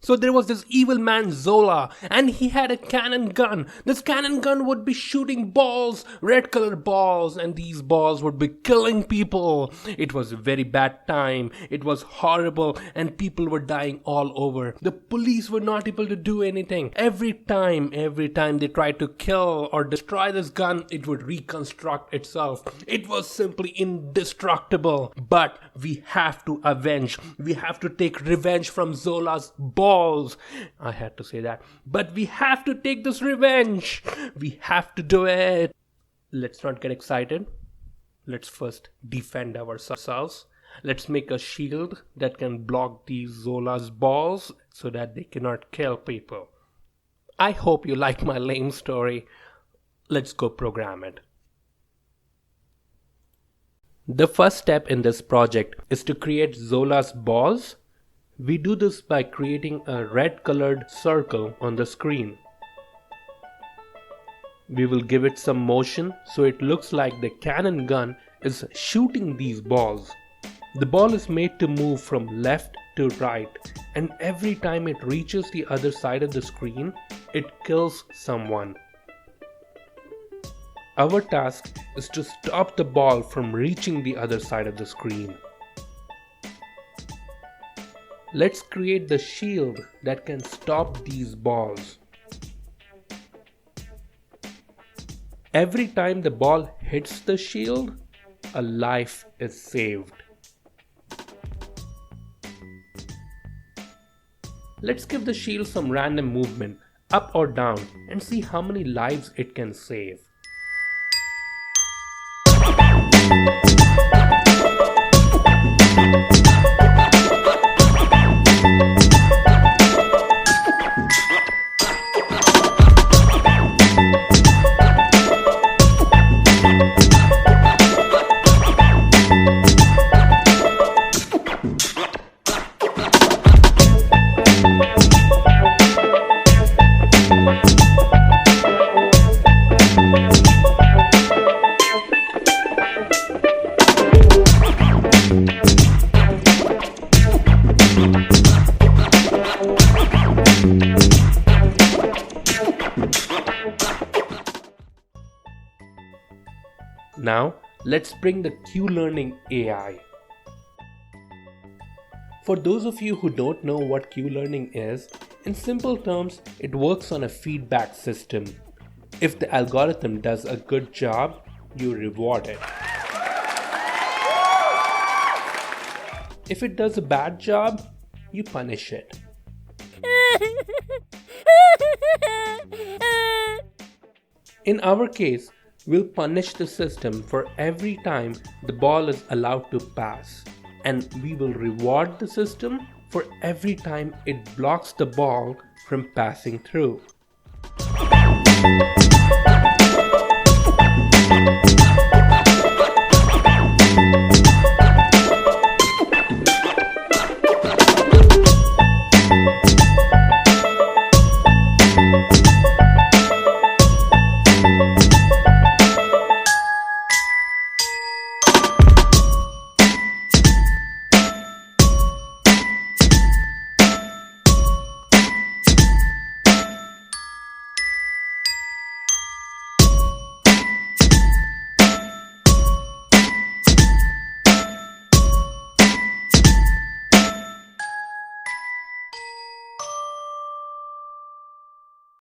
So there was this evil man Zola, and he had a cannon gun. This cannon gun would be shooting balls, red colored balls, and these balls would be killing people. It was a very bad time. It was horrible, and people were dying all over. The police were not able to do anything. Every time they tried to kill or destroy this gun, it would reconstruct itself. It was simply indestructible. But we have to avenge. We have to take revenge from Zola's balls. I had to say that. But we have to take this revenge. We have to do it. Let's not get excited. Let's first defend ourselves. Let's make a shield that can block these Zola's balls so that they cannot kill people. I hope you like my lame story. Let's go program it. The first step in this project is to create Zola's balls. We do this by creating a red colored circle on the screen. We will give it some motion so it looks like the cannon gun is shooting these balls. The ball is made to move from left to right, and every time it reaches the other side of the screen, it kills someone. Our task is to stop the ball from reaching the other side of the screen. Let's create the shield that can stop these balls. Every time the ball hits the shield, a life is saved. Let's give the shield some random movement, up or down, and see how many lives it can save. Now, let's bring the Q-Learning AI. For those of you who don't know what Q-Learning is, in simple terms, it works on a feedback system. If the algorithm does a good job, you reward it. If it does a bad job, you punish it. In our case, we'll punish the system for every time the ball is allowed to pass, and we will reward the system for every time it blocks the ball from passing through.